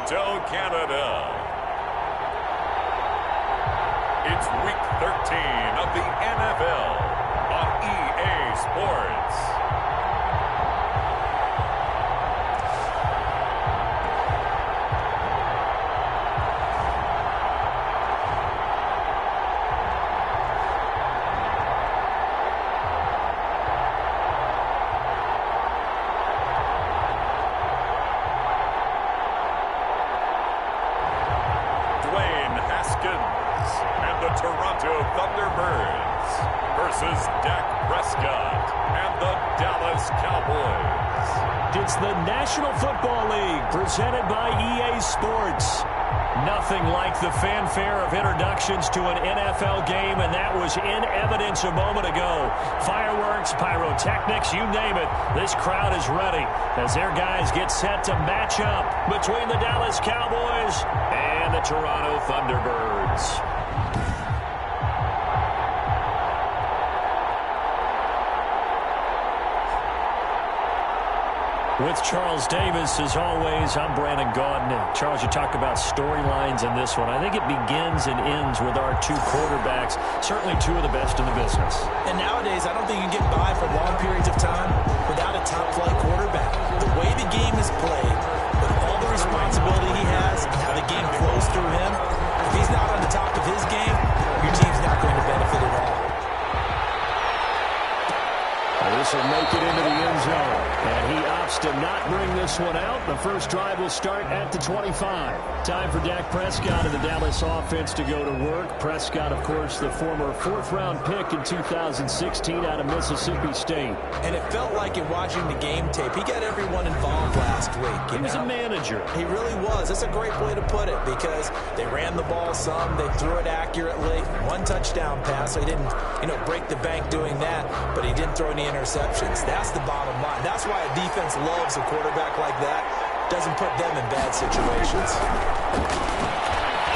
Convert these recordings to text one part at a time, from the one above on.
Toronto, Canada. It's Week 13 of the NFL on EA Sports. Toronto Thunderbirds versus Dak Prescott and the Dallas Cowboys. It's the National Football League presented by EA Sports. Nothing like the fanfare of introductions to an NFL game, and that was in evidence a moment ago. Fireworks, pyrotechnics, you name it. This crowd is ready as their guys get set to match up between the Dallas Cowboys and the Toronto Thunderbirds. With Charles Davis, as always, I'm Brandon Gaudin. Charles, you talk about storylines in this one. I think it begins and ends with our two quarterbacks, certainly two of the best in the business. And nowadays, I don't think you can get by for long periods of time without a top-flight quarterback. The way the game is played, with all the responsibility he has and how the game flows through him, if he's not on the top of his game, your team's not going to benefit at all. This will make it into the end zone. And he opts to not bring this one out. The first drive will start at the 25. Time for Dak Prescott and the Dallas offense to go to work. Prescott, of course, the former fourth-round pick in 2016 out of Mississippi State. And it felt like in watching the game tape, he got everyone involved last week. He was a manager. He really was. That's a great way to put it because they ran the ball some. They threw it accurately. One touchdown pass. So he didn't, break the bank doing that, but he didn't throw any interceptions. That's the bottom line. That's why a defense loves a quarterback like that. Doesn't put them in bad situations.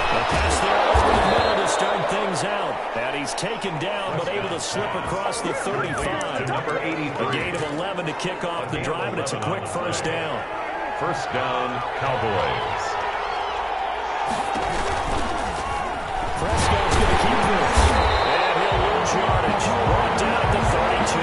A pass there over the middle to start things out. And he's taken down, but able to slip across the 35. Number 83. A gain of 11 to kick off the drive, and it's a quick first down. First down, Cowboys. Prescott's going to keep this. And he'll lose yardage. Brought down at the 32.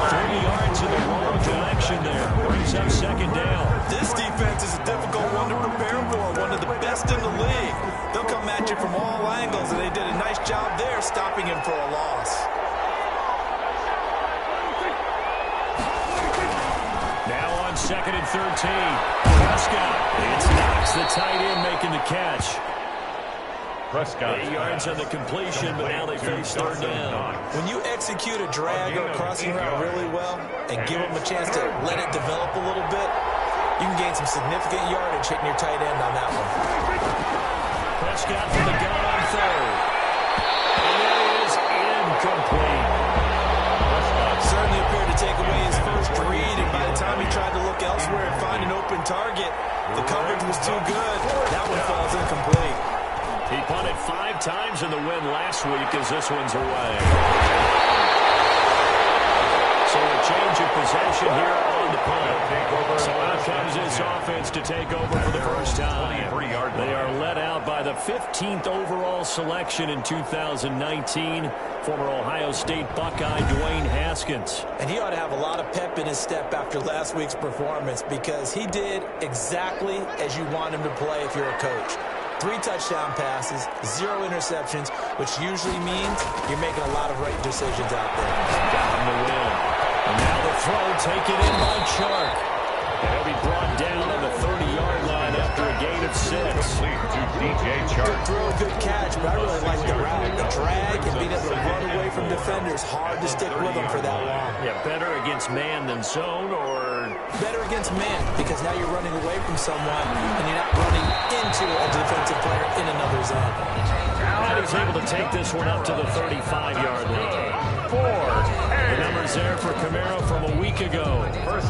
30 yards in the wrong direction there. Brings up second down. This defense is a difficult one to prepare for. One of the best in the league. They'll come at you from all angles, and they did a nice job there stopping him for a loss. Now on second and 13. Prescott. It's Knox, the tight end, making the catch. Prescott. 8 yards on the completion, but now they face third down. When you execute a drag or a crossing route really well and give them a chance to let it develop a little bit, you can gain some significant yardage hitting your tight end on that one. Prescott for the gun on third. And it is incomplete. Certainly appeared to take away his first read, and by the time he tried to look elsewhere and find an open target, the coverage was too good. That one falls incomplete. He punted 5 times in the win last week as this one's away. So a change of possession here on the punt. So out comes this offense to take over for the first time. They are led out by the 15th overall selection in 2019, former Ohio State Buckeye Dwayne Haskins. And he ought to have a lot of pep in his step after last week's performance because he did exactly as you want him to play if you're a coach. 3 touchdown passes, 0 interceptions, which usually means you're making a lot of right decisions out there. Got him to win. And now the throw taken in by Chark. And he'll be brought down on the 30-yard line after a gain of 6. Good throw, good catch, but I really like the route. The drag and being able to run away from defenders, hard to stick with them for that long. Yeah, better against man than zone, or better against man, because now you're running away from someone and you're not running into a defensive player in another zone. And he's able to take this one up to the 35-yard line. 4. The numbers there for Kamara from a week ago.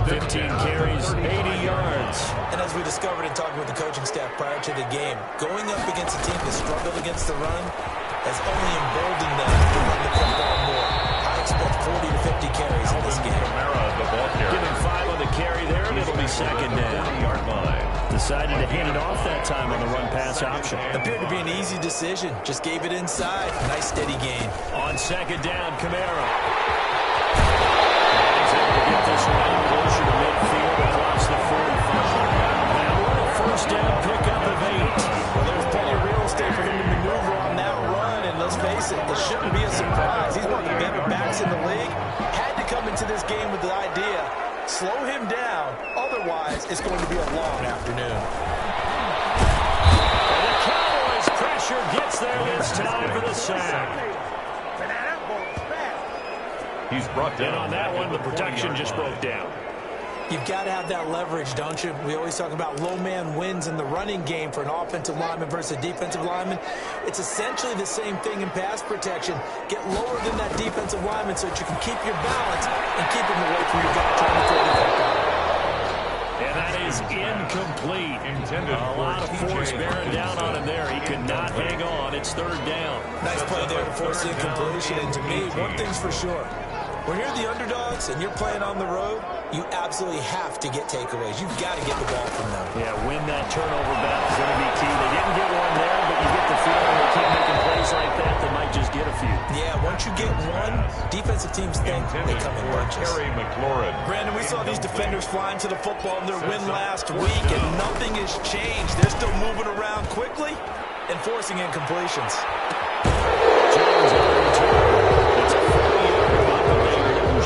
15 carries, 80 yards. And as we discovered in talking with the coaching staff prior to the game, going up against a team that struggled against the run has only emboldened them to run the football more. I expect 40 to 50 carries in this game. Given 5 on the the carry there, and it'll be second down. Decided to hand it off that time on the run-pass option. Appeared to be an easy decision. Just gave it inside. Nice steady gain. On second down, Kamara. He's able to get this one closer to midfield across the 45. Now what a first down pickup of 8. Well, there's plenty of real estate for him to maneuver on that run, and let's face it, it shouldn't be a surprise. He's one of the better backs in the league. Had to come into this game with the idea, slow him down, otherwise it's going to be a long afternoon. And the Cowboys pressure gets there this time for the sack. He's brought down. And on that one, the protection just broke down. You've got to have that leverage, don't you? We always talk about low man wins in the running game for an offensive lineman versus a defensive lineman. It's essentially the same thing in pass protection. Get lower than that defensive lineman so that you can keep your balance and keep him away from your guy trying to throw the football. And that is incomplete. A lot of force bearing down on him there. He could not hang on. It's third down. Nice play there to force the incompletion. And to me, one thing's for sure. When you're the underdogs and you're playing on the road, you absolutely have to get takeaways. You've got to get the ball from them. Yeah, win that turnover battle is going to be key. They didn't get one there, but you get the feeling they keep making plays like that, they might just get a few. Yeah, once you get one, defensive teams think they come in bunches. Brandon, we saw these defenders flying to the football in their win last week, and nothing has changed. They're still moving around quickly and forcing incompletions. Jones on the return. It's a 40-yard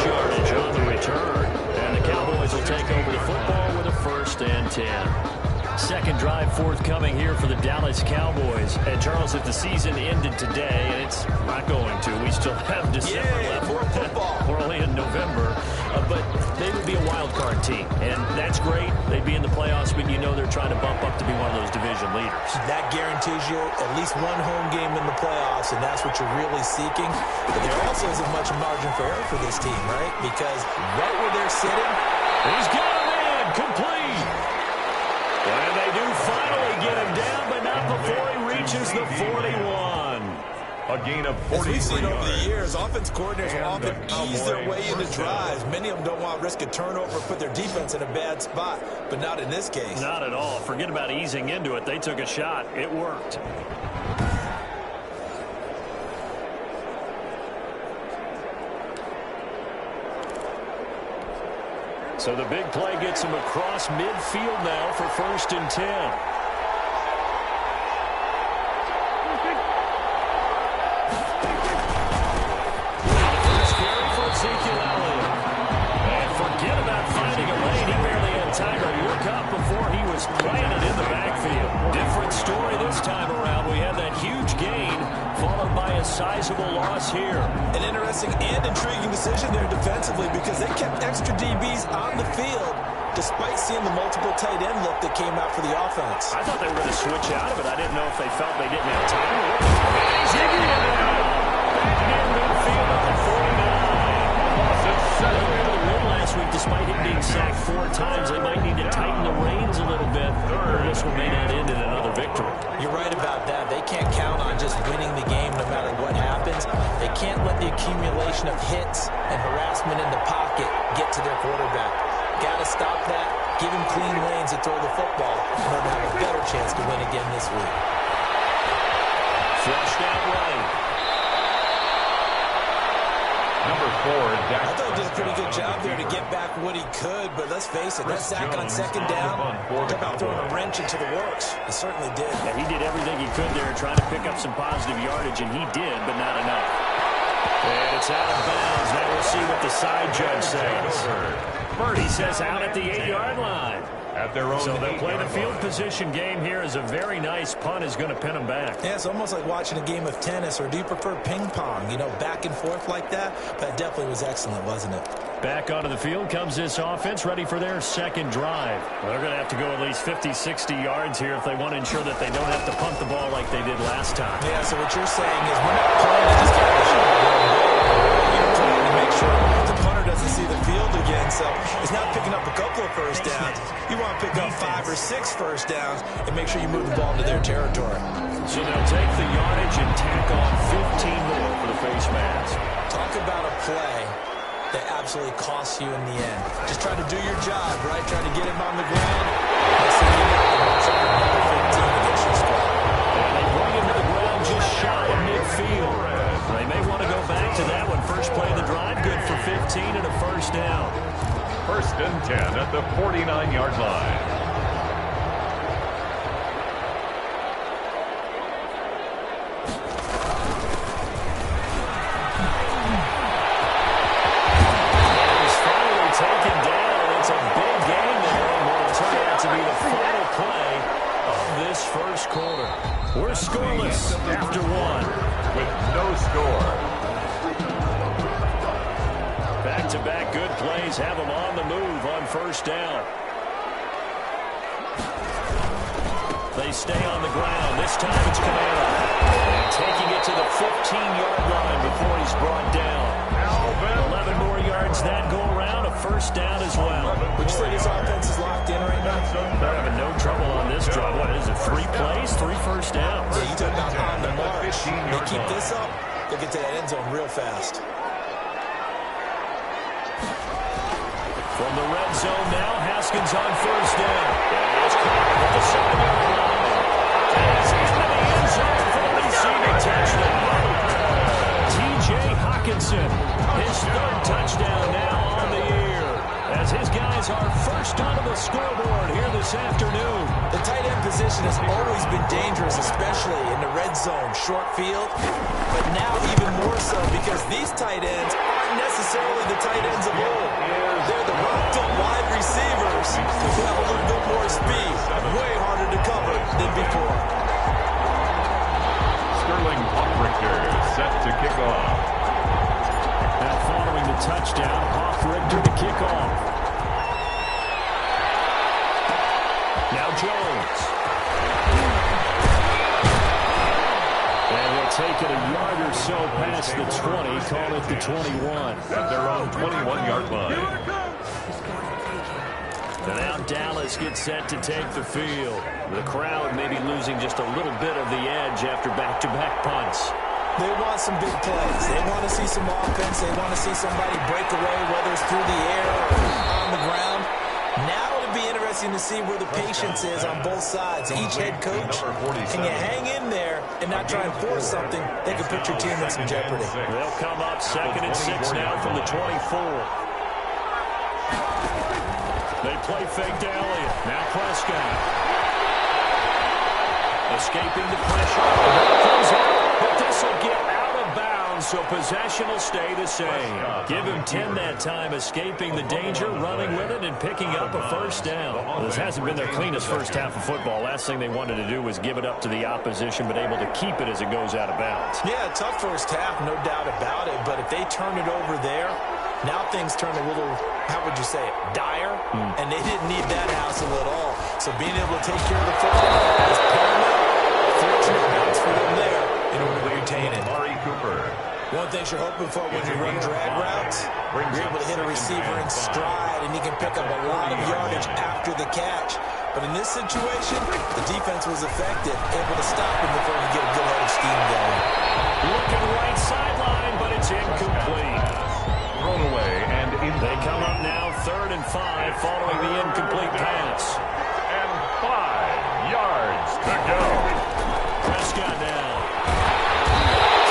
yardage on the return. And the Cowboys will take over the football with a 1st and 10. Second drive forthcoming here for the Dallas Cowboys. And Charles, if the season ended today, and it's not going to, we still have December left. More football. We're only in November. But they would be a wild card team. And that's great. They'd be in the playoffs, but you know they're trying to bump up to be one of those division leaders. That guarantees you at least one home game in the playoffs, and that's what you're really seeking. But there also isn't much margin for error for this team, right? Because right where they're sitting, he's got him in, complete. And they do finally get him down, but not before he reaches the 41. A gain of 43 As we've seen over the yards. years, offense coordinators will often ease their way into drives. Many of them don't want to risk a turnover or put their defense in a bad spot, but not in this case. Not at all. Forget about easing into it. They took a shot. It worked. So the big play gets him across midfield now for 1st and 10. And forget about finding a lane. He barely had time to look up before he was planted in the backfield. Different story this time around. We had that huge gain followed by a sizable loss here. An interesting and intriguing decision there defensively because they kept extra DBs on the field despite seeing the multiple tight end look that came out for the offense. I thought they were going to switch out of it. I didn't know if they felt they didn't have time to look. He's in back near midfield at the 49. Win last week, despite him being sacked 4 times, they might need to tighten the reins a little bit, or this one may not end in another victory. You're right about that. They can't count on just winning the game no matter what happens. They can't let the accumulation of hits and harassment in the pocket get to their quarterback. Got to stop that, give him clean lanes to throw the football in order to have a better chance to win again this week. Flushed out right. Number 4, Dak. I thought he did a pretty good job there to get back what he could, but let's face it, that sack on second down, talk about throwing a wrench into the works. It certainly did. Yeah, he did everything he could there trying to pick up some positive yardage, and he did, but not enough. And it's out of bounds. Now we'll see what the side judge says. He says out at the 8-yard line. At their own. So they'll play the field position game here as a very nice punt is going to pin them back. Yeah, it's almost like watching a game of tennis, or do you prefer ping pong? You know, back and forth like that? That definitely was excellent, wasn't it? Back onto the field comes this offense, ready for their second drive. Well, they're going to have to go at least 50, 60 yards here if they want to ensure that they don't have to punt the ball like they did last time. Yeah, so what you're saying is we're not playing to just get the shot. You're trying to make sure the punter doesn't see the field again, so it's not picking up a couple of first downs. You want to pick up 5 or 6 first downs and make sure you move the ball into their territory. So they'll take the yardage and tack on 15 more for the face mask. Talk about a play that absolutely costs you in the end. Just try to do your job, right? Try to get him on the ground. Next thing you know, he marks up number 15 against your squad. And they bring him to the ground just shy of midfield. They may want to go back to that one. First play of the drive, good for 15 and a first down. First and 10 at the 49-yard line. We're scoreless after one. With no score. Back-to-back good plays have them on the move on first down. They stay on the ground. This time it's Kamara. And taking it to the 15-yard line before he's brought down. 11 more yards that go around. A first down as well. Would you say this offense is locked in right now? They're having no trouble on this drive. What is it, 3 plays, 3 first downs? Yeah, you talk about on the march. They keep this up, they'll get to that end zone real fast. From the red zone now, Haskins on first down. It's caught at the 7-yard line. As he's in the end zone for the receiving touchdown. T.J. Hockenson, his 3rd touchdown now on the year. As his guys are first onto the scoreboard here this afternoon. The tight end position has always been dangerous, especially in the red zone, short field. But now even more so because these tight ends aren't necessarily the tight ends of old. They're the rocked-up wide receivers who have a little bit more speed, way harder to cover than before. Sterling Hoffrichter set to kick off. Now following the touchdown, Hoffrichter to kick off. Now Jones. And he'll take it a yard or so past the 20, call it the 21. At their own 21-yard line. And now Dallas gets set to take the field. The crowd may be losing just a little bit of the edge after back-to-back punts. They want some big plays. They want to see some offense. They want to see somebody break away, whether it's through the air or on the ground. Now it'll be interesting to see where the patience is on both sides. Each head coach, can you hang in there and not try and force something that could put your team in some jeopardy? They'll come up 2nd and 6 now from the 24. They play fake to Elliott. Now Prescott. Escaping the pressure. Comes out, but this will get out of bounds, so possession will stay the same. Give him 10 that time, escaping the danger, running with it, and picking up a first down. Well, this hasn't been their cleanest first half of football. Last thing they wanted to do was give it up to the opposition, but able to keep it as it goes out of bounds. Yeah, tough first half, no doubt about it, but if they turn it over there, now things turn a little, how would you say it, dire, and they didn't need that hassle at all. So being able to take care of the football is paramount. Fortunate bounce for them there in order to retain it. Amari Cooper. One thing you're hoping for when you run drag routes, you're able to hit a receiver in stride, and he can pick up a lot of yardage after the catch. But in this situation, the defense was effective, able to stop him before he get a good head of steam going. Looking right sideline, but it's incomplete. Thrown away and in. They come up now 3rd and 5 following the incomplete pass. And 5 yards to go. Prescott now.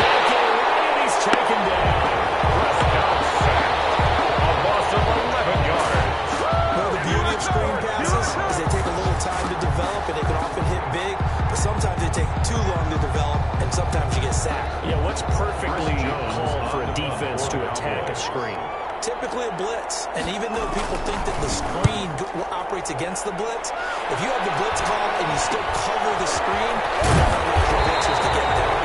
Taken away, and he's taken down. Prescott sacked. A loss of 11 yards. Well, the beauty of screen passes is they take a little time to develop, and they can often hit big, but sometimes they take too long to develop, and sometimes you get sacked. Yeah, what's perfectly called for a defense to attack a screen? Typically a blitz, and even though people think that the screen operates against the blitz, if you have the blitz called and you still cover the screen, you're not going to allow your blitzers to get there.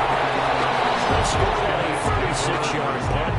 They'll score on a 36-yard punt.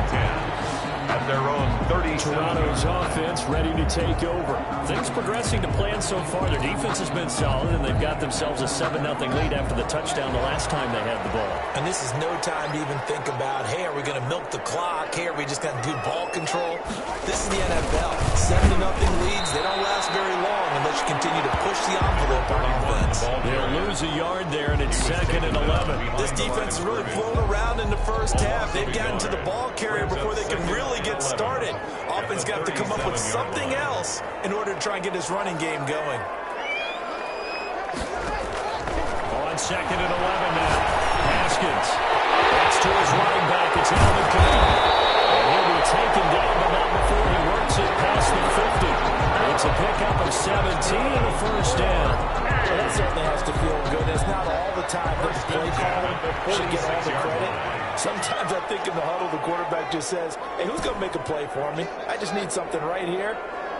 At their own 30. Toronto's offense ready to take over. Things progressing to plan so far. Their defense has been solid, and they've got themselves a 7-0 lead after the touchdown the last time they had the ball. And this is no time to even think about, hey, are we going to milk the clock? Hey, are we just going to do ball control? This is the NFL. 7-0 leads, they don't last very long unless you continue to push the envelope on offense. They'll lose lose a yard there, and it's 2nd and 11. This defense is really flown around in the first half. They've gotten to the ball carrier before they can really get started. Offense got to come up with something else in order to try and get this running game going. On 2nd and 11 now. Haskins. That's to his running back. It's Alvin Kamara. And he'll be taken down, but not before he works it past the 50. It's a pickup of 17 and a first down. Well, that certainly has to feel good. It's not all the time that the play caller should get all the credit. Sometimes I think in the huddle, the quarterback just says, hey, who's going to make a play for me? I just need something right here.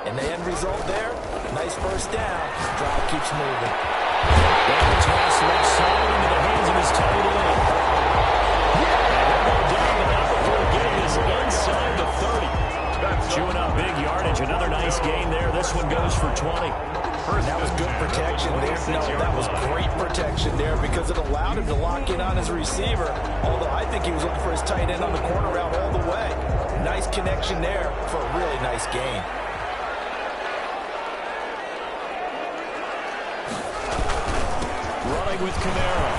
And the end result there, nice first down. Drive keeps moving. Down the toss left side into the hands of his tight end. And he'll go down, but not before getting this inside the 30. Chewing up big yardage. Another nice gain there. This one goes for 20. That was good protection there. No, that was great protection there because it allowed him to lock in on his receiver. Although I think he was looking for his tight end on the corner route all the way. Nice connection there for a really nice gain. Running with Kamara.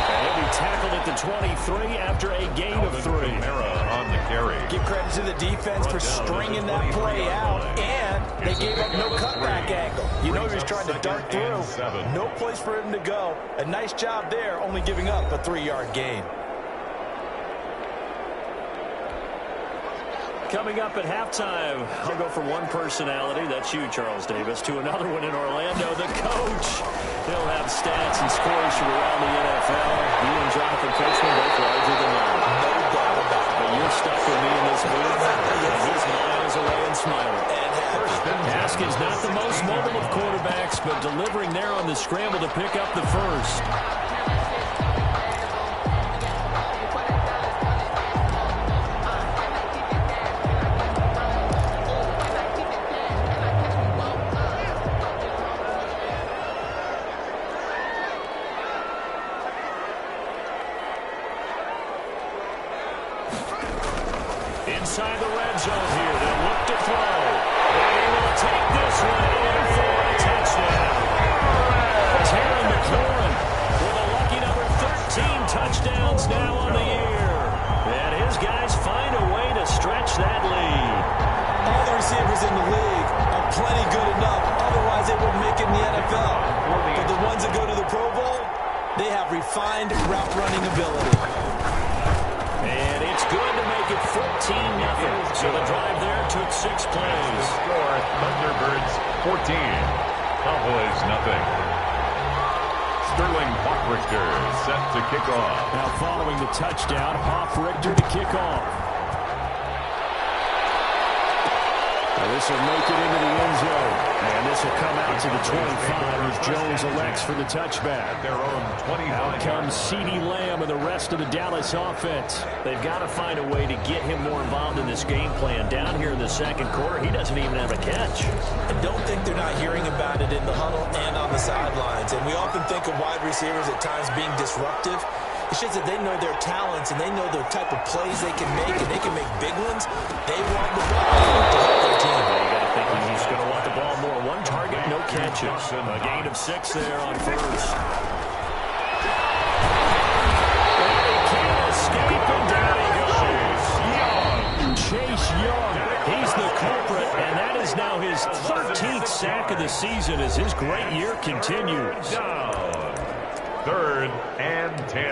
And he'll be tackled at the 23 after a gain of 3. Kamara on the carry. Give credit to the defense for stringing that play out, and they gave up no cutback angle. You know he was trying to dart through. No place for him to go. A nice job there, only giving up a 3-yard gain. Coming up at halftime, I'll go from one personality, that's you, Charles Davis, to another one in Orlando, the coach. He'll have stats and scores from around the NFL. You and Jonathan Coachman both larger than life. No doubt about it. But you're stuck with me in this booth, and he's miles away and smiling. Haskins not the most mobile of quarterbacks, but delivering there on the scramble to pick up the first. Inside the red zone here, they'll look to throw. And he will take this one in for a touchdown. Terry McLaurin with a lucky number 13 touchdowns now on the year. And his guys find a way to stretch that lead. All the receivers in the league are plenty good enough. Otherwise, they wouldn't make it in the NFL. But the ones that go to the Pro Bowl, they have refined route running ability. And it's good to make it 14-0. So the drive there took 6 plays. Score, Thunderbirds 14. Cowboys nothing. Sterling Hoffrichter set to kick off. Now following the touchdown, Hoffrichter to kick off. This will make it into the end zone. And this will come out to the 25 as Jones elects for the touchback. At their own 25. Out comes CeeDee Lamb and the rest of the Dallas offense. They've got to find a way to get him more involved in this game plan. Down here in the second quarter, he doesn't even have a catch. I don't think they're not hearing about it in the huddle and on the sidelines. And we often think of wide receivers at times being disruptive. It's just that they know their talents and they know the type of plays they can make, and they can make big ones. They want the ball to help their team. You got to think he's going to want the ball more. One target, no catches. A gain of 6 there on first. And he can't escape, and down he goes. Chase Young, he's the culprit, and that is now his 13th sack of the season as his great year continues. Down. 3rd and 10.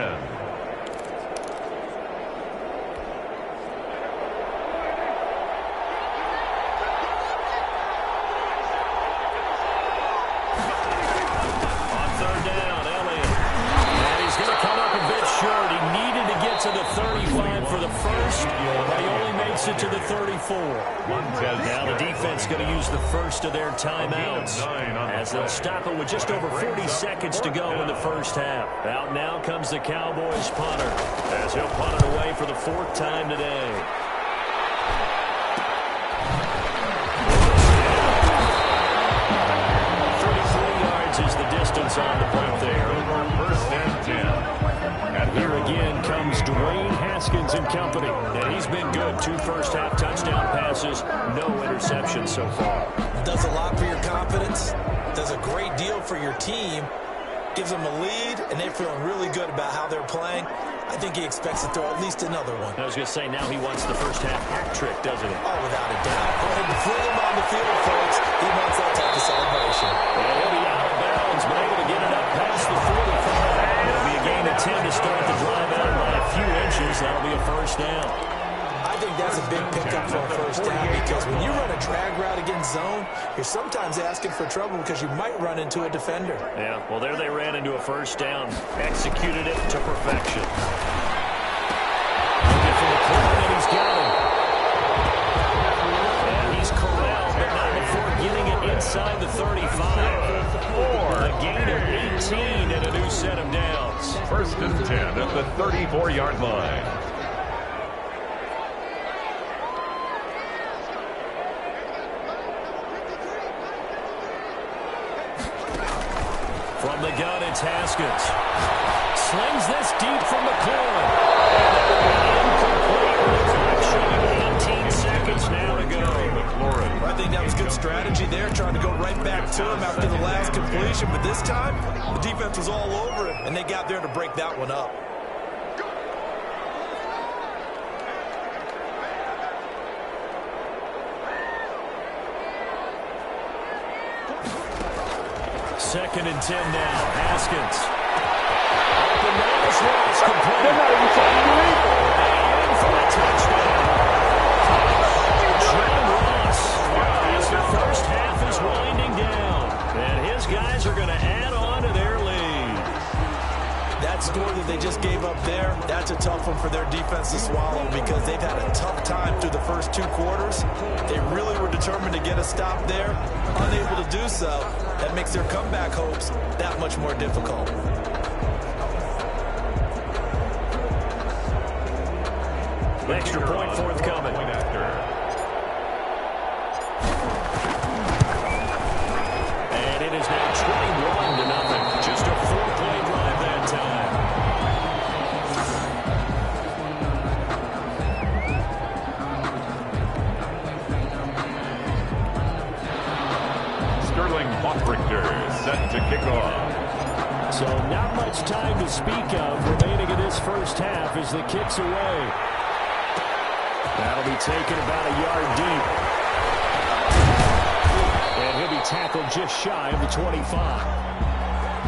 On 3rd down, Elliott. And he's going to come up a bit short. He needed to get to the 35 for the first, but he only makes it to the 34. Now the defense going to use the first of their timeouts as they'll stop it with just over 40 seconds to go in the first half. Out now comes the Cowboys punter as he'll punt it away for the 4th time today. Is the distance on the punt there. 1st and 10. Here again comes Dwayne Haskins and company. And he's been good. 2 first-half touchdown passes. No interceptions so far. Does a lot for your confidence. Does a great deal for your team. gives them a lead, and they're feeling really good about how they're playing. I think he expects to throw at least another one. I was going to say, now he wants the first half hat trick, doesn't he? Oh, without a doubt. Go ahead and fling him on the field, folks. He wants that type of celebration. And he'll be out of bounds, but able to get it up past the 45. It'll be a gain of 10 to start the drive out by a few inches. That'll be a first down. I think that's a big pickup for a first down because when you run a drag route against zone, you're sometimes asking for trouble because you might run into a defender. Yeah, well, there they ran into a first down. Executed it to perfection. Looking for the corner, and he's got him. And he's corralled, but not before getting it inside the 35. A gain of 18 and a new set of downs. First and 10 at the 34-yard line. From the gun, it's Haskins. Slings this deep from McLaurin. Incomplete. 18 seconds now to go. I think that was good strategy there, trying to go right back to him after the last completion. But this time, the defense was all over him, and they got there to break that one up. Second and 10 now. Haskins. The Niners rush complete. And for a touchdown. John Ross. As the first half is winding down. And his guys are going to add on to their lead. That score that they just gave up there, that's a tough one for their defense to swallow because they've had a tough time through the first two quarters. They really were determined to get a stop there, unable to do so. That makes their comeback hopes that much more difficult. Extra point forthcoming. And it is now 21-0. Just a 4-play drive that time. Set to kick off. So not much time to speak of remaining in this first half as the kick's away. That'll be taken about a yard deep. And he'll be tackled just shy of the 25.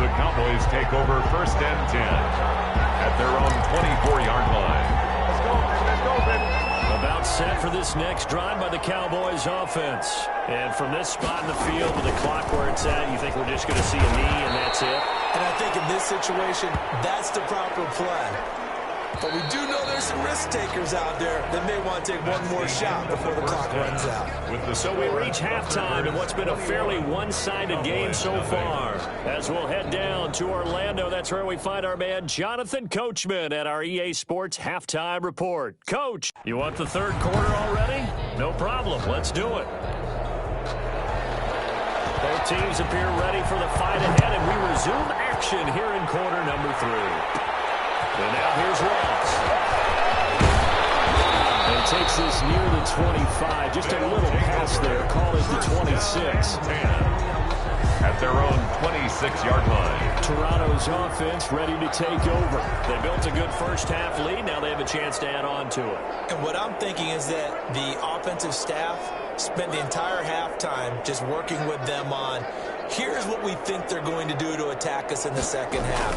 The Cowboys take over first and 10 at their own 24-yard line. Let's go, baby. Let's go, baby. About set for this next drive by the Cowboys offense. And from this spot in the field with the clock where it's at, you think we're just going to see a knee and that's it? And I think in this situation, that's the proper play. But we do know there's some risk takers out there that may want to take one more shot before the clock runs out. So we reach halftime in what's been a fairly one-sided game so far. As we'll head down to Orlando, that's where we find our man Jonathan Coachman at our EA Sports Halftime Report. Coach, you want the third quarter already? No problem. Let's do it. Both teams appear ready for the fight ahead, and we resume action here in quarter number 3. And now here's Ross. And he takes this near the 25. Just a little pass there. Call it the 26. At their own 26-yard line. Toronto's offense ready to take over. They built a good first half lead. Now they have a chance to add on to it. And what I'm thinking is that the offensive staff spent the entire halftime just working with them on, here's what we think they're going to do to attack us in the second half.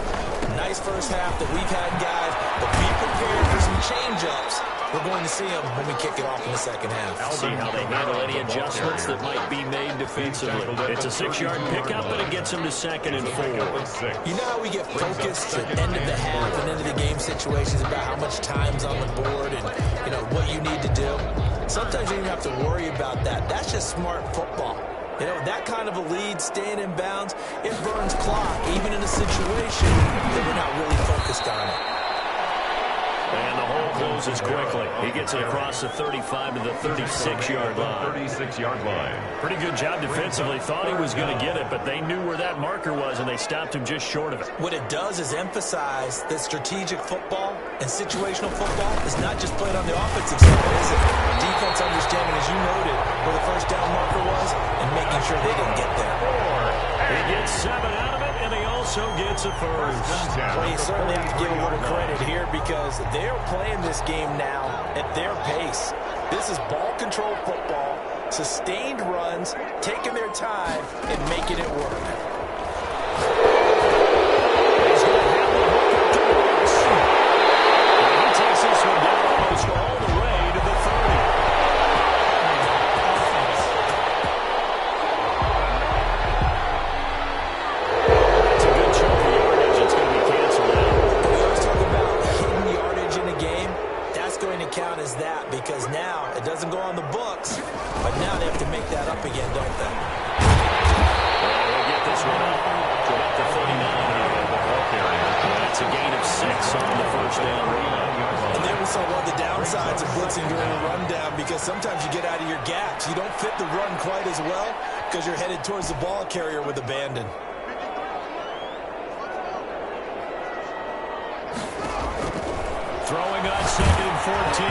Nice first half that we've had, guys, but be prepared for some change-ups. We're going to see them when we kick it off in the second half. I'll see how they handle any adjustments that might be made defensively. It's a 6-yard pickup, but it gets them to 2nd and 4. You know how we get focused at the end of the half and end of the game situations about how much time's on the board and, you know, what you need to do? Sometimes you don't even have to worry about that. That's just smart football. You know, that kind of a lead, staying in bounds, it burns clock, even in a situation that we're not really focused on it. And the hole closes quickly. He gets it across the 35 to the 36-yard line. 36-yard line. Pretty good job defensively. Thought he was going to get it, but they knew where that marker was, and they stopped him just short of it. What it does is emphasize that strategic football and situational football is not just played on the offensive side, is it? Defense understanding, as you noted, where the first down marker was and making sure they didn't get there. He gets 7 out of it, and he also also gets a first. Well, you certainly have to give a little credit here because they're playing this game now at their pace. This is ball control football, sustained runs, taking their time, and making it work. He's going to have the hook up to Ross. And he takes this one down almost all the way to the 30. That's a good chunk of yardage. It's going to be canceled out. We always talk about hidden yardage in a game. That's going to count as that because now it doesn't go on the books, but now they have to make that up again, don't they? Well, they'll get this one up to about the 39 of the ball carrier. That's a gain of 6 on the first down run. And there we saw one of the downsides of blitzing during a rundown because sometimes you get out of your gaps. You don't fit the run quite as well because you're headed towards the ball carrier with abandon. Throwing on 2nd and 14.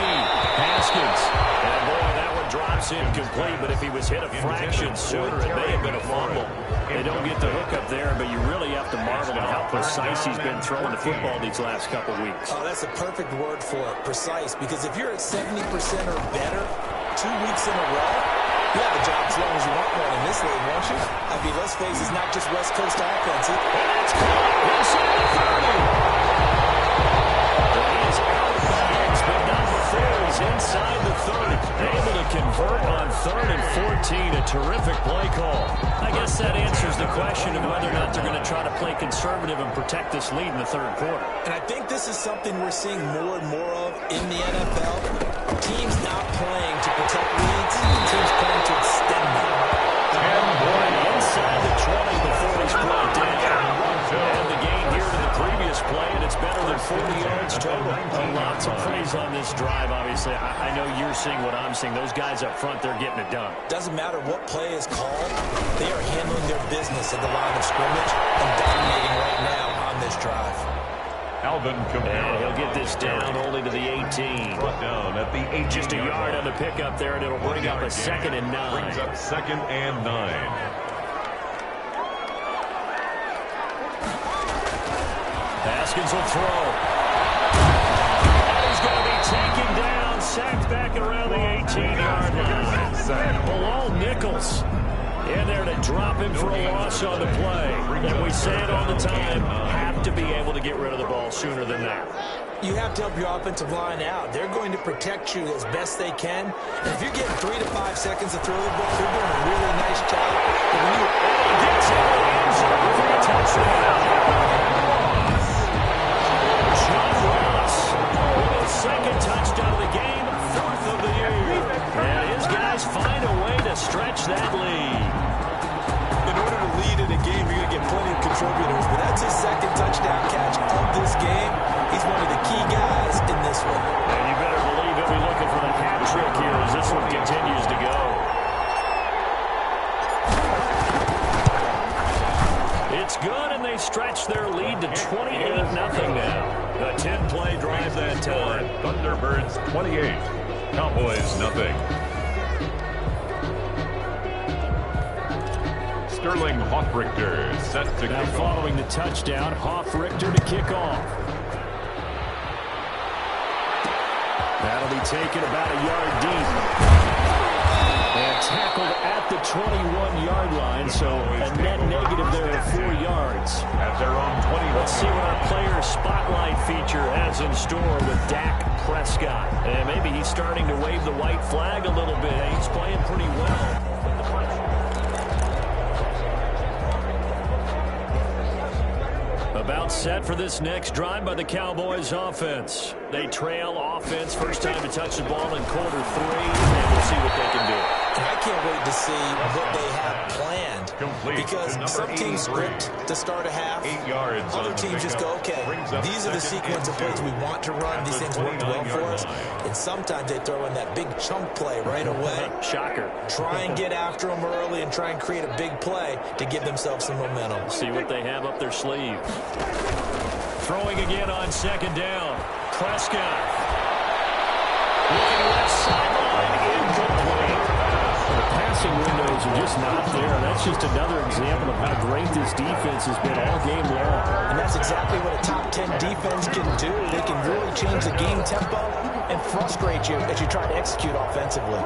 Haskins. And boy, that one drops incomplete, but if he was hit a fraction sooner, it may have been a fumble. They don't get the hook up there, but you really have to marvel at how precise he's been throwing the football these last couple weeks. Oh, that's a perfect word for it, precise, because if you're at 70% or better 2 weeks in a row, you have a job as long as you want one in this league, won't you? I mean, let's face it, it's not just West Coast offense. And that's caught inside the 30. He is out of bounds, but not before he's inside the 30. Able to convert on 3rd and 14. A terrific play call. I guess that answers the question of whether or not they're going to try to play conservative and protect this lead in the 3rd quarter. And I think this is something we're seeing more and more of in the NFL. Teams not playing to protect leads, teams playing to extend them. Inside the 20 before he's brought down. And the gain here to the previous play, and it's better than 40 yards total. Lots of praise on this drive, obviously. I know you're seeing what I'm seeing. Those guys up front, they're getting it done. Doesn't matter what play is called. They are handling their business at the line of scrimmage and dominating right now on this drive. And he'll get this down only to the 18. Brought down at the 18. Just a yard on the pickup there, and it'll bring up a 2nd and 9. Brings up 2nd and 9. Haskins will throw. He's going to be taken down, sacked back around the 18-yard line. Below Nichols in there to drop him for a loss on the play. And we say it all the time, have to be able to get rid of the ball sooner than that. You have to help your offensive line out. They're going to protect you as best they can. And if you're getting 3 to 5 seconds to throw the ball, they're doing a really nice job. And when you gets in the end zone for a touchdown. John Ross with his 2nd touchdown of the game, 4th of the year. And his guys find a way to stretch that lead. In order to lead in a game, you're going to get plenty of contributors. But that's his 2nd touchdown catch of this game. He's one of the key guys in this one. And you better believe he'll be looking for the hat trick here as this one continues to go. It's good, and they stretch their lead to 28-0 now. A 10-play drive that time. Thunderbirds 28. Cowboys nothing. Sterling Hoffrichter set to now kick following off. the touchdown, Hoffrichter to kick off. That'll be taken about a yard deep. And tackled at the 21-yard line, so a net negative there of 4 yards. At their own 21. Let's see what our player spotlight feature has in store with Dak Prescott. And maybe he's starting to wave the white flag a little bit. He's playing pretty well. About set for this next drive by the Cowboys offense. They trail offense, first time to touch the ball in Q3, and we'll see what they can do. And I can't wait to see what they have planned. Complete Because some teams script to start a half. 8 yards. Other teams just go, okay, these are the sequence of plays we want to run. These things work well for us. And sometimes they throw in that big chunk play right away. Shocker. Try and get after them early and try and create a big play to give themselves some momentum. See what they have up their sleeve. Throwing again on 2nd down. Prescott. Looking left sideline. Incomplete. The passing window turnovers are just not there. That's just another example of how great this defense has been all game long. And that's exactly what a top 10 defense can do. They can really change the game tempo and frustrate you as you try to execute offensively.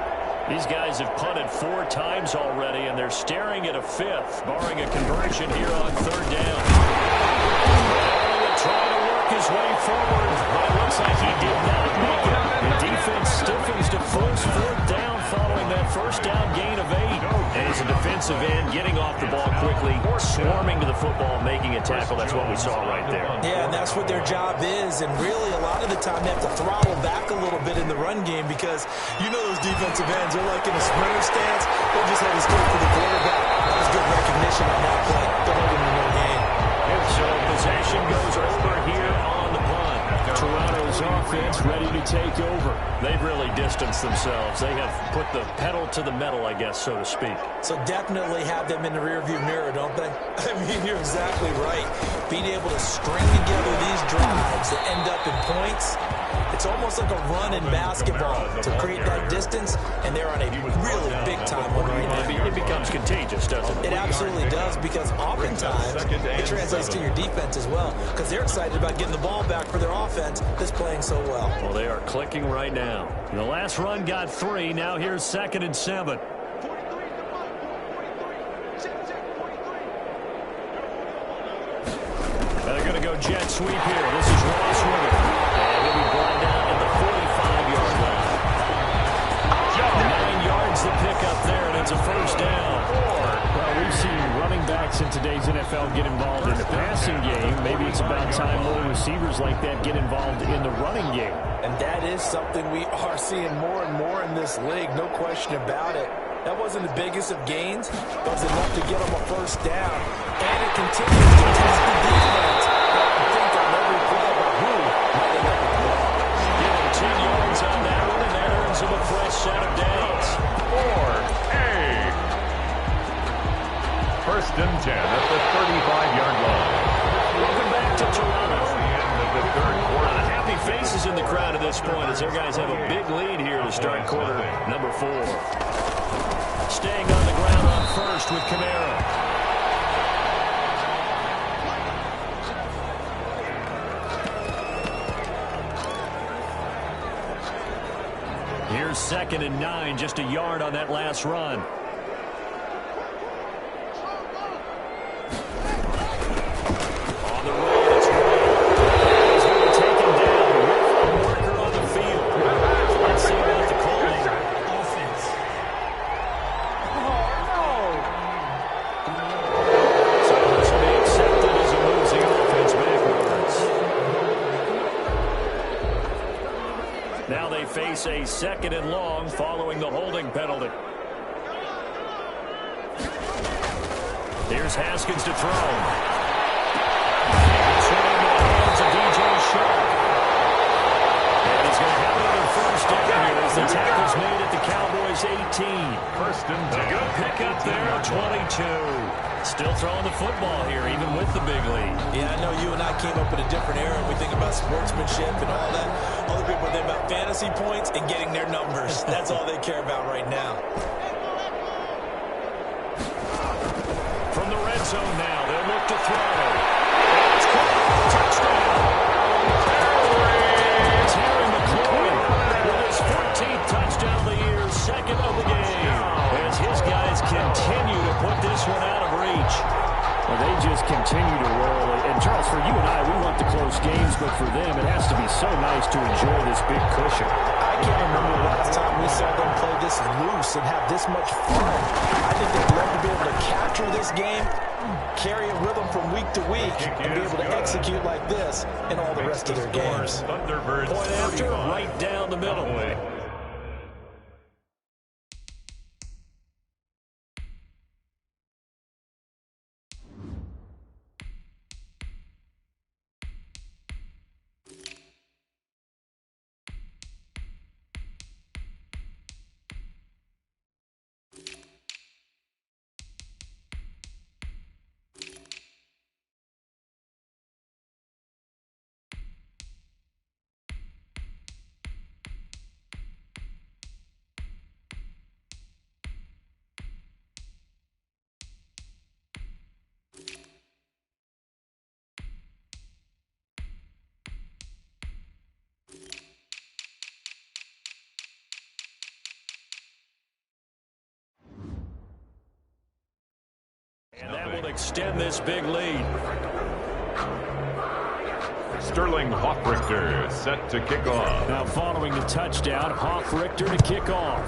These guys have punted 4 times already, and they're staring at a 5th, barring a conversion here on 3rd down. Trying to work his way forward, but it looks like he did not make it. The defense stiffens to force 4th down following that 1st down gain of 8. And as a defensive end, getting off the ball quickly, swarming to the football, making a tackle. That's what we saw right there. Yeah, and that's what their job is. And really, a lot of the time, they have to throttle back a little bit in the run game because you know those defensive ends are like in a sprinter stance. They'll just head straight for the quarterback. That was good recognition on that play. Don't hold him in no game. So possession goes over here on the punt. Toronto's offense ready to take over. They've really distanced themselves. They have put the pedal to the metal, I guess, so to speak. So definitely have them in the rearview mirror, don't they? I mean, you're exactly right. Being able to string together these drives that end up in points, it's almost like a run in basketball to create that distance, and they're on a really big-time one right now. It becomes contagious, doesn't it? It absolutely does, because oftentimes it translates to your defense as well, because they're excited about getting the ball back for their offense that's playing so well. Well, they are clicking right now. The last run got 3. Now here's 2nd and 7. They're going to go jet sweep here. This is Ross River. And he'll be brought down at the 45-yard line. 9 yards the pickup there, and it's a 1st down. Well, we've seen running backs in today's NFL get involved in the passing game. Maybe it's about time more receivers like that get involved in the running game. And that is something we are seeing more and more in this league, no question about it. That wasn't the biggest of gains, but it was enough to get them a 1st down. And it continues to test the defense. I think on every play about who might end up with the ball. Give him 10 yards on that one, and that earns him a fresh set of downs. 4A. 1st and 10 at the 35-yard line. Welcome back to Toronto. The 3rd quarter. Happy faces in the crowd at this point as their guys have a big lead here to start quarter number 4. Staying on the ground on 1st with Kamara. Here's 2nd and 9, just a yard on that last run. On the road, it's Ray. He's going to take him down with a marker on the field. Let's see about the calling. Offense. So this will be accepted as a losing offense backwards. Now they face a 2nd and long following the holding penalty. Here's Haskins to throw. It's right into the hands of DJ Sharp. And he's going to have another 1st down here as the tackle's made at the Cowboys' 18. 1st and 10. Good pick up there at 22. Still throwing the football here, even with the big lead. Yeah, I know you and I came up in a different era, and we think about sportsmanship and all that. Other people think about fantasy points and getting their numbers. That's all they care about right now. From the red zone now, they'll look to throw. It's caught. Touchdown. Terry McLaurin with his 14th touchdown of the year, 2nd of the game. As his guys continue to put this one out of reach. Well, they just continue to roll. And, Charles, for you and I, we want the close games, but for them, it has to be so nice to enjoy this big cushion. I can't remember the last time we saw them play this loose and have this much fun. I think they'd love to be able to capture this game, carry it with them from week to week, and be able to execute like this in all the rest of their games. Thunderbirds. Point after, right down the middle. extend this big lead. Sterling Hoffrichter set to kick off. Now following the touchdown, Hoffrichter to kick off.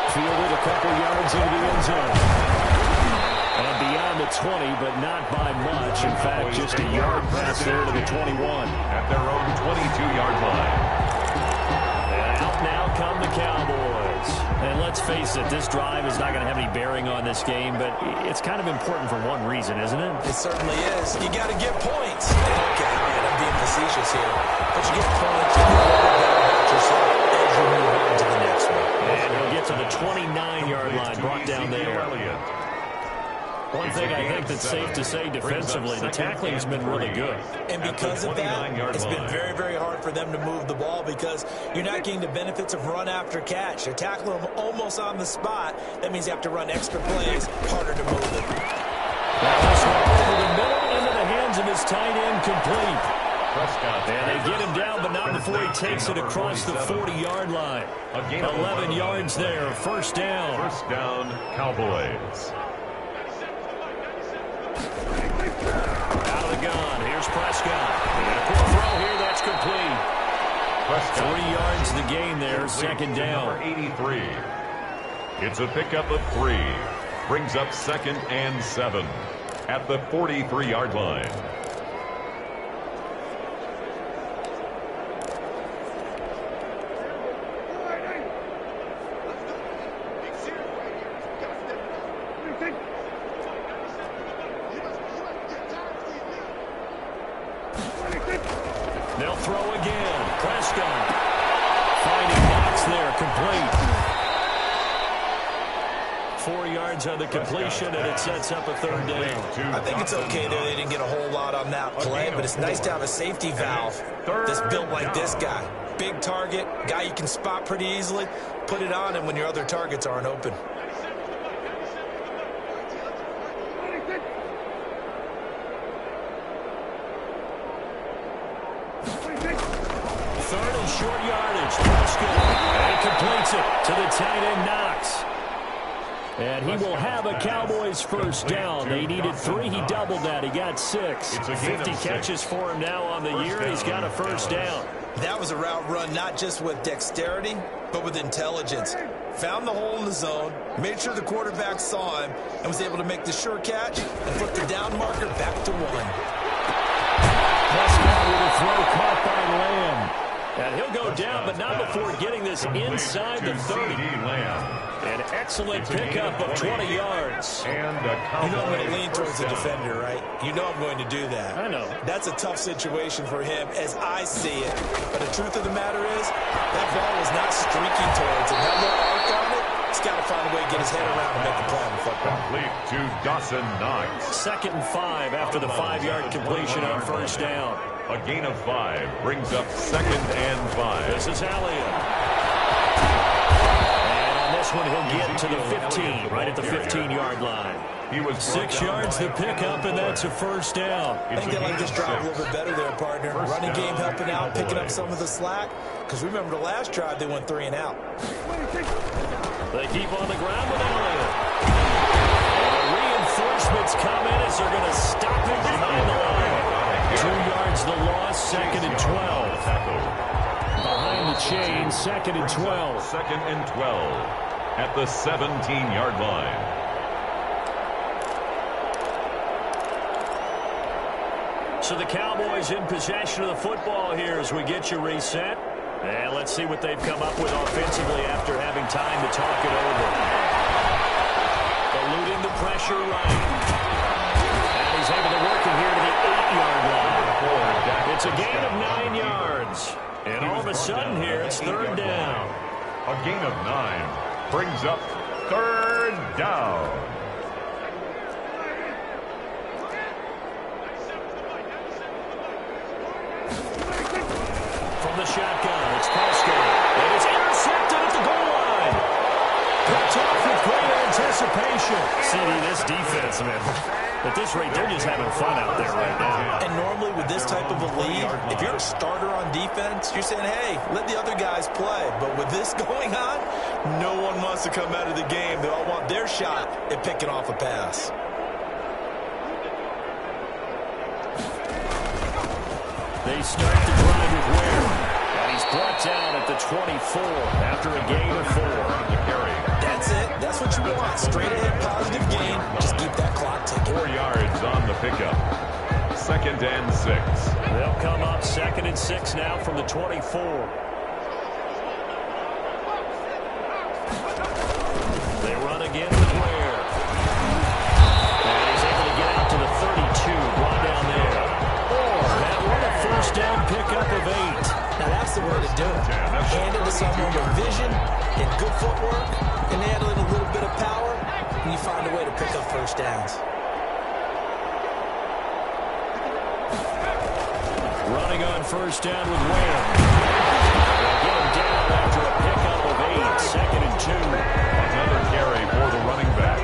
Fielded a couple yards into the end zone. And beyond the 20, but not by much. In fact, just a yard pass there to the 21. At their own 22-yard line. And out now come the Cowboys. And let's face it, this drive is not going to have any bearing on this game, but it's kind of important for one reason, isn't it? It certainly is. You got to get points. Okay, man, I'm being facetious here. But you get points, you feel a little better about yourself as you move on to the next one. And he'll get to the 29-yard line, brought down there. One thing I think that's safe to say defensively, the tackling has been really good. And because of that, it's been very, very hard for them to move the ball because you're not getting the benefits of run after catch. You're tackling them almost on the spot. That means you have to run extra plays, harder to move it. Now this one over the middle into the hands of his tight end, complete. And they get him down, but not before he takes it across the 40-yard line. 11 yards there, first down. First down, Cowboys. Out of the gun. Here's Prescott. And a quick throw here. That's complete. Prescott. 3 yards the gain there. Second down. Number 83. It's a pickup of 3. Brings up 2nd and 7 at the 43-yard line. They'll throw again. Prescott finding Knox there, complete. 4 yards on the completion, and it sets up a third down. I think it's okay there. They didn't get a whole lot on that play, but it's nice to have a safety valve that's built like this guy. Big target, guy you can spot pretty easily. Put it on him when your other targets aren't open. Third and short yardage. Prescott, and he completes it to the tight end, Knox. And he will have a Cowboys first down. They needed 3. He doubled that. He got 6. 50 catches for him now on the year. He's got a first down. That was a route run not just with dexterity, but with intelligence. Found the hole in the zone, made sure the quarterback saw him, and was able to make the sure catch and flip the down marker back to 1. Prescott with a throw caught by Lamb. And he'll go down, but not before getting this inside the 30. An excellent pickup of 20 yards. And you know I'm going to lean towards the defender, right? You know I'm going to do that. I know. That's a tough situation for him as I see it. But the truth of the matter is, that ball was not streaking towards him. That little arc on it, he's got to find a way to get his head around and make a play on the football. Complete to Dawson Knox. 2nd and 5 after the 5-yard completion on first down. A gain of 5 brings up 2nd and 5. This is Elliott. And on this one, he'll get to the 15, right at the 15-yard line. He was 6 yards the pickup, and that's a first down. I think they like this drive a little bit better there, partner. Running game helping out, picking up some of the slack. Because remember the last drive, they went 3 and out. They keep on the ground with Elliott. And the reinforcements come in as they're going to stop him behind the line. 2 yards the loss, 2nd and 12. Behind the chain, 2nd and 12. 2nd and 12 at the 17-yard line. So the Cowboys in possession of the football here as we get you reset. And let's see what they've come up with offensively after having time to talk it over. Eluding the pressure right. And he's able to work it here to the 8-yard line. It's a gain of 9 yards. And all of a sudden here, it's 3rd down. A gain of 9 brings up 3rd down. From the shotgun, it's Prescott. And it's intercepted at the goal line. Picked off with great anticipation. CD, this defense, man. At this rate, they're just having fun out there right now. And normally with this type of a lead, if you're a starter on defense, you're saying, hey, let the other guys play. But with this going on, No one wants to come out of the game. They all want their shot at picking off a pass. They start the drive with Ware. And he's brought down at the 24 after a gain of 4. That's it. That's what you want. Straight ahead positive gain. Just keep that clock ticking. 4 yards on the pickup. 2nd and 6. They'll come up 2nd and 6 now from the 24. They run again with Ware. And he's able to get out to the 32. Brought down there. That one a first down pickup of 8. Now that's the way to do it. Hand it to someone with vision and good footwork, and add in a little bit of power, and you find a way to pick up first downs. Running on first down with Ware. They'll get him down after a pickup of 8. 2nd and 2. Another carry for the running back.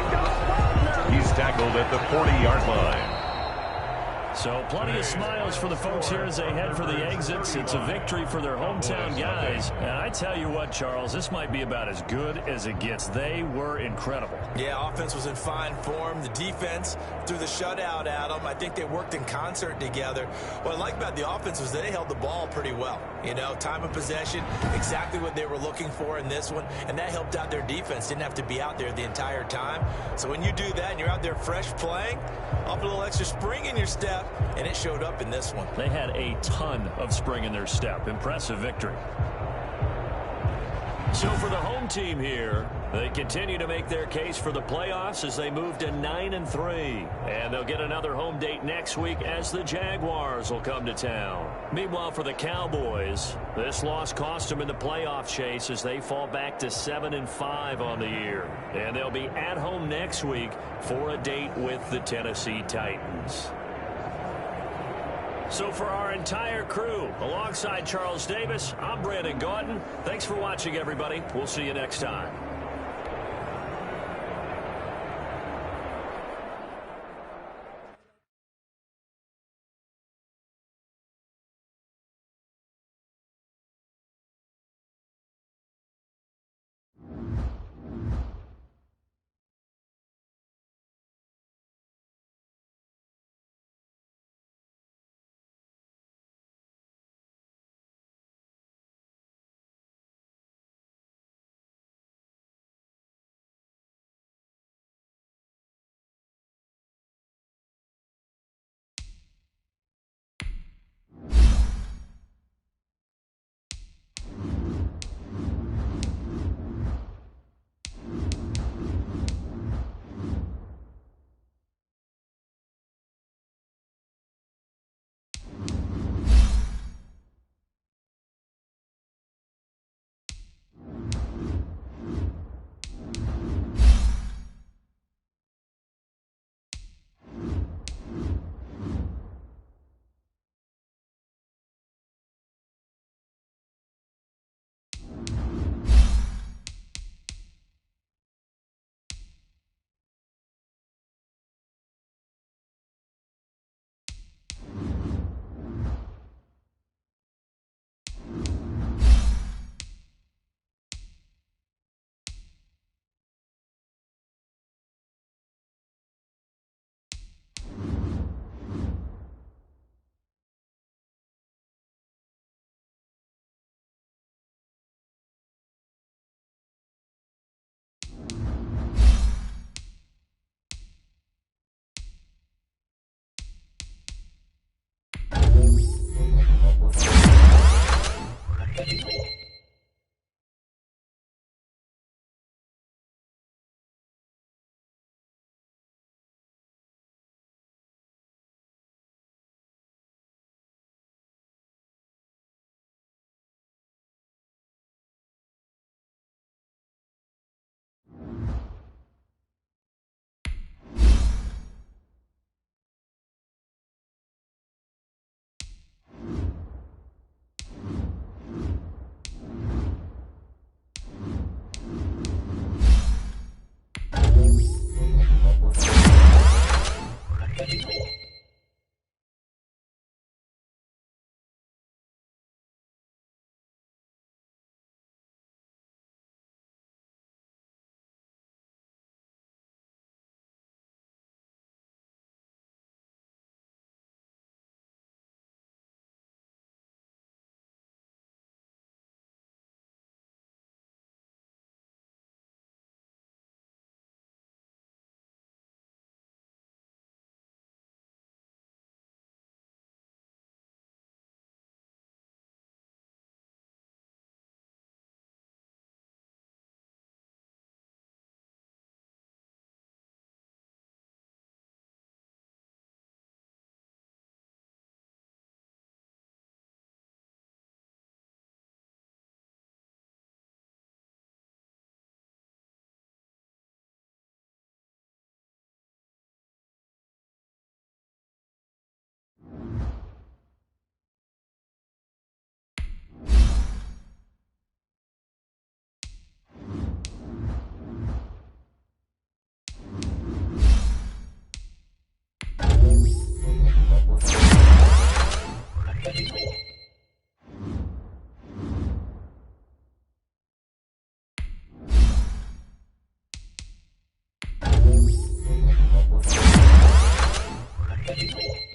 He's tackled at the 40-yard line. So plenty of smiles for the folks here as they head for the exits. It's a victory for their hometown guys. And I tell you what, Charles, this might be about as good as it gets. They were incredible. Yeah, offense was in fine form. The defense threw the shutout at them. I think they worked in concert together. What I like about the offense was they held the ball pretty well. You know, time of possession, exactly what they were looking for in this one. And that helped out their defense. Didn't have to be out there the entire time. So when you do that and you're out there fresh playing, up a little extra spring in your step, and it showed up in this one. They had a ton of spring in their step. Impressive victory. So for the home team here, they continue to make their case for the playoffs as they move to 9-3. And they'll get another home date next week as the Jaguars will come to town. Meanwhile, for the Cowboys, this loss cost them in the playoff chase as they fall back to 7-5 on the year. And they'll be at home next week for a date with the Tennessee Titans. So for our entire crew, alongside Charles Davis, I'm Brandon Gaudin. Thanks for watching, everybody. We'll see you next time. City.